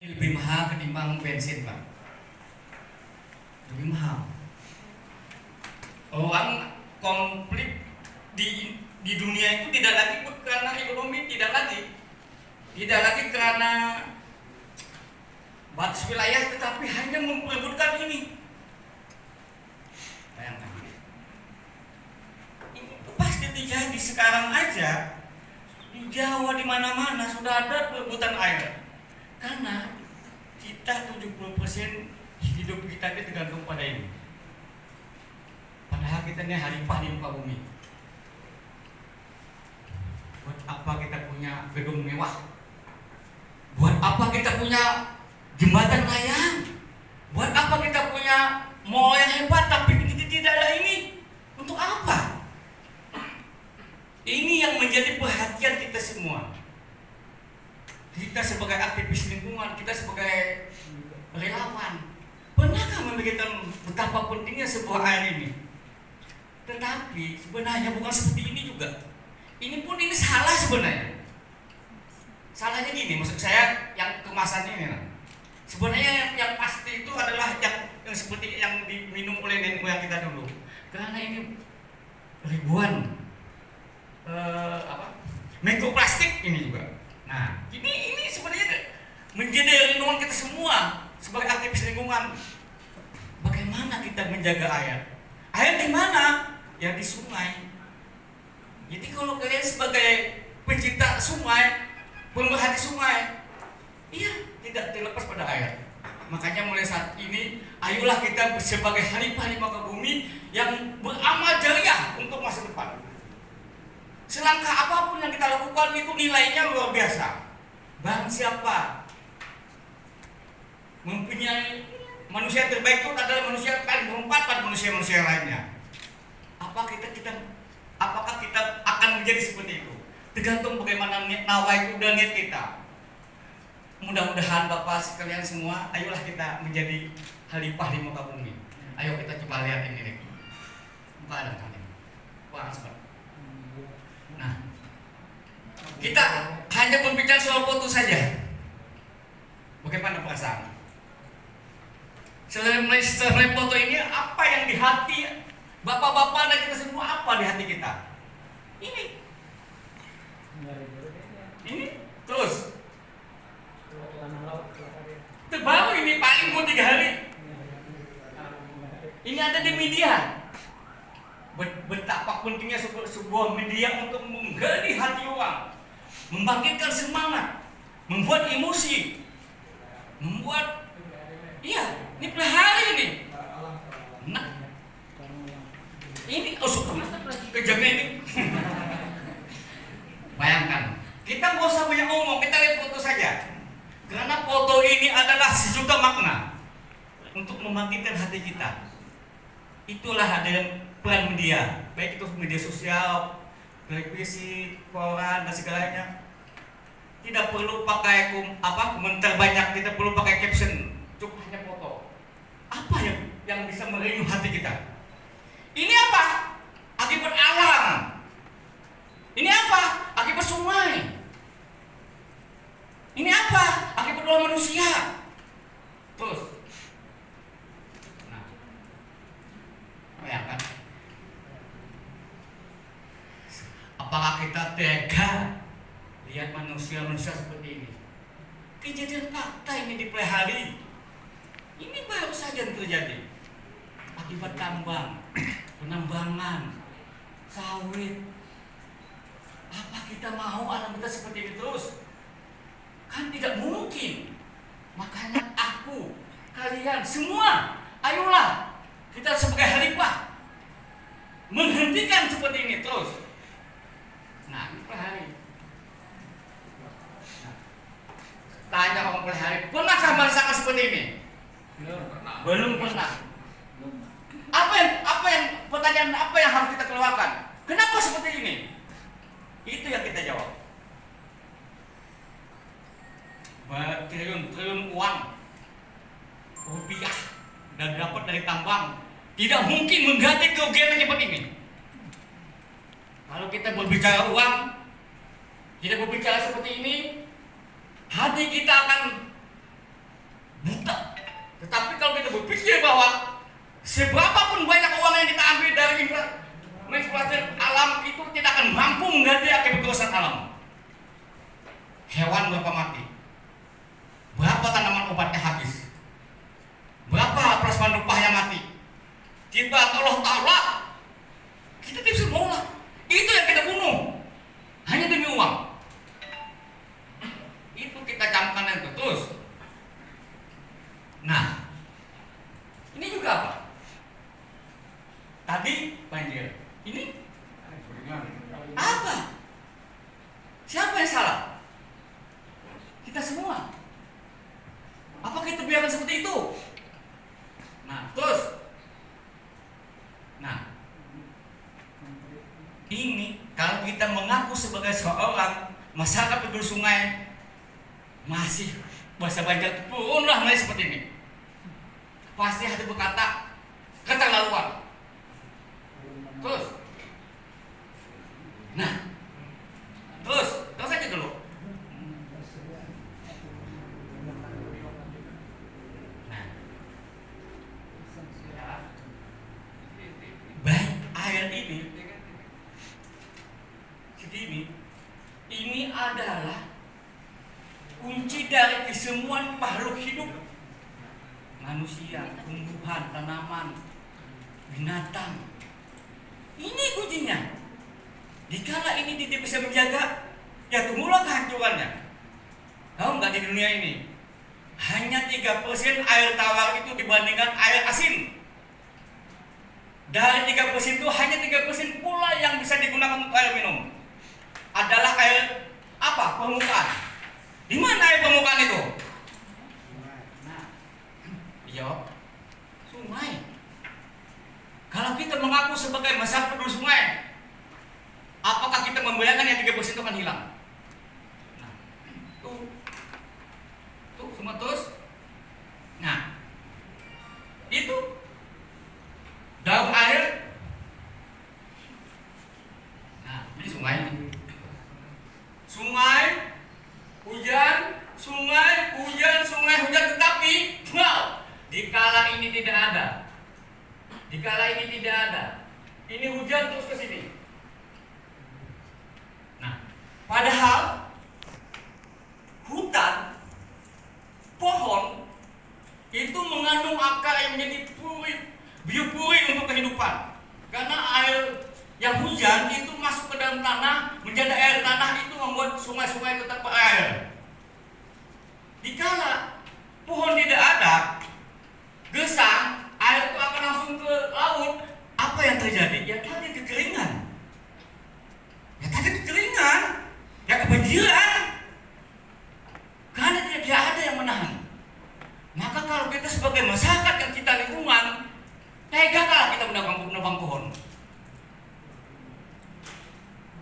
lebih mahal ketimbang bensin, Pak. Lebih mahal. Orang konflik di dunia itu tidak lagi karena ekonomi, tidak lagi karena batas wilayah, tetapi hanya memperebutkan ini. Bayangkan. Ini pasti terjadi sekarang aja. Di Jawa di mana-mana sudah ada perebutan air. Karena kita 70% hidup kita ini tergantung pada ini. Padahal kita ini halifah di muka bumi. Buat apa kita punya gedung mewah? Buat apa kita punya jembatan layang? Buat apa kita punya mall yang hebat tapi kita tidak ada ini? Untuk apa? Ini yang menjadi perhatian kita semua. Kita sebagai aktivis lingkungan, kita sebagai relawan, pernahkah memikirkan betapa pentingnya sebuah air ini? Tetapi sebenarnya bukan seperti ini juga. Ini pun ini salah sebenarnya. Salahnya gini, maksud saya yang kemasannya ini. Sebenarnya yang pasti itu adalah yang seperti yang diminum oleh nenek moyang kita dulu. Karena ini ribuan mikroplastik ini juga. Nah, ini sebenarnya menjadi renungan kita semua sebagai aktivis lingkungan. Bagaimana kita menjaga air? Air di mana? Ya di sungai. Jadi kalau kalian sebagai pencinta sungai, pemerhati sungai, iya tidak terlepas pada air. Makanya mulai saat ini, ayolah kita sebagai halifah di muka bumi yang beramal jariah untuk masa depan. Selangkah apapun yang kita lakukan itu nilainya luar biasa. Barang siapa mempunyai manusia terbaik itu adalah manusia yang paling bermanfaat pada manusia-manusia lainnya. Apakah kita akan menjadi seperti itu? Tergantung bagaimana niat nawa itu dan niat kita. Mudah-mudahan Bapak sekalian semua, ayolah kita menjadi halifah di muka bumi. Ayo kita coba lihat ini nih. Buka ada kali. Wah, sebab. Nah, kita hanya berbicara soal foto saja. Bagaimana perasaan? Selain foto ini, apa yang di hati bapak-bapak dan kita semua, apa di hati kita? Ini terus terbaru ini paling mau 3 hari. Ini ada di media. Betapa pentingnya sebuah media untuk menggali hati orang, membangkitkan semangat, membuat emosi, membuat ini pelihara ini. Nah, ini kejamnya ini. Bayangkan, kita nggak usah banyak ngomong, kita lihat foto saja. Karena foto ini adalah sejuta makna untuk membangkitkan hati kita. Itulah ada peran media, baik itu media sosial, televisi, koran dan segalanya. Tidak perlu pakai komentar banyak, tidak perlu pakai caption, cukup hanya foto. Apa yang bisa merayu hati kita? Ini apa? Akibat alam. Ini apa? Akibat sungai. Ini apa? Akibat ulah manusia. Terus, bayangkan. Apakah kita tega lihat manusia-manusia seperti ini? Kejadian fakta ini di pelihari. Ini baru saja yang terjadi. Akibat tambang, penambangan, sawit. Apa kita mau alam kita seperti ini terus? Kan tidak mungkin. Makanya aku, kalian semua, ayolah kita sebagai halifah menghentikan seperti ini terus. Nah, ini pelihari. Tanya orang pelihari, pernahkah merasakan seperti ini? Belum pernah. Pertanyaan apa yang harus kita keluarkan? Kenapa seperti ini? Itu yang kita jawab. Triliun uang rupiah dan dapat dari tambang tidak mungkin mengganti kerugian yang seperti ini. Kalau kita berbicara uang, tidak berbicara seperti ini, hati kita akan Seberapapun banyak uang yang kita ambil dari eksploitasi alam itu tidak akan mampu mengganti akibat kerusakan alam. Hewan berapa mati? Berapa tanaman obatnya habis? Berapa plasma upah yang mati? Kita Allah Ta'ala, kita tidak bisa mengolah. Itu yang kita bunuh hanya demi uang. Itu kita camkan yang terus. Nah, ini juga apa? Tadi banjir. Ini apa? Siapa yang salah? Kita semua. Apa kita biarkan seperti itu? Nah, terus. Nah, ini kalau kita mengaku sebagai seorang masyarakat peduli sungai, masih bahasa Banjar pun lah seperti ini. Pasti hati berkata keterlaluan. Terus. Nah, terus aja dulu. Nah, baik air ini segini, ini adalah kunci dari kesemuan makhluk hidup, manusia, tumbuhan, tanaman, binatang. Ini kuncinya. Dikala ini tidak bisa menjaga, ya tunggulah kehancurannya. Tahu nggak di dunia ini hanya 3% air tawar itu dibandingkan air asin. Dari 3% itu hanya 3% pula yang bisa digunakan untuk air minum. Adalah air apa? Permukaan. Di mana air permukaan itu? Nah, jawab sungai. Kalau kita mengaku sebagai masyarakat peduli sungai, apakah kita membayangkan yang 3% itu akan hilang? Nah, tuh semua terus. Nah, itu daun air. Nah, ini sungai. Sungai, hujan, sungai, hujan, sungai, hujan. Tetapi, wow, dikala ini tidak ada. Dikala ini tidak ada, ini hujan terus ke sini. Nah, padahal hutan, pohon itu mengandung akar yang menjadi biopuri untuk kehidupan. Karena air yang hujan itu masuk ke dalam tanah, menjadi air tanah itu membuat sungai-sungai tetap berair. Dikala pohon tidak ada, gesang, air itu akan langsung ke laut. Apa yang terjadi? Ya tadi kekeringan. Ya kebanjiran. Karena tidak ada yang menahan. Maka kalau kita sebagai masyarakat yang kita lingkungan, tegaklah kita menebang pohon.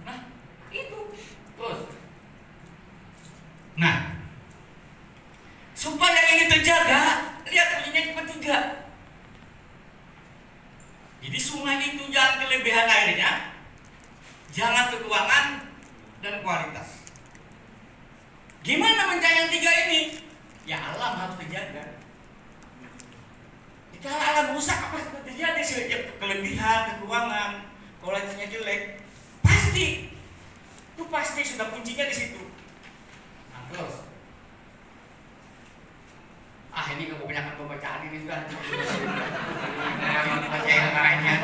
Nah, itu. Terus. Nah, supaya ini terjaga, lihat bunyinya cuma 3. Jadi sungai itu jangan kelebihan airnya, jangan kekurangan dan kualitas. Gimana menjaga yang 3 ini? Ya alam harus dijaga. Jika alam rusak apa yang terjadi? Kelebihan, kekurangan, kualitasnya jelek, pasti itu pasti sudah kuncinya di situ. Nah, terus. Ini kebanyakan pembacaan ini sudah. Baca yang lainnya.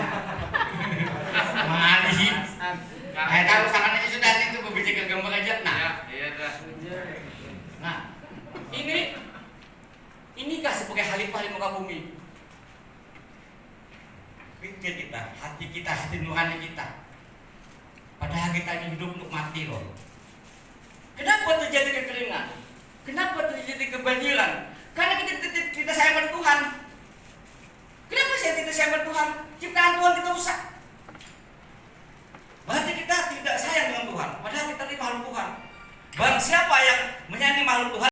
Mengalih. Tahu sangannya sudah itu berbicara gambar aja. Nah, nah, ini kah sebagai khalifah di muka bumi? Pikir kita, hati nurani kita. Padahal kita ini hidup untuk mati loh. Kenapa terjadi kekeringan? Kenapa terjadi kebanjiran? Karena kita sayang pada Tuhan. Kenapa saya tidak sayang pada Tuhan? Ciptaan Tuhan kita rusak.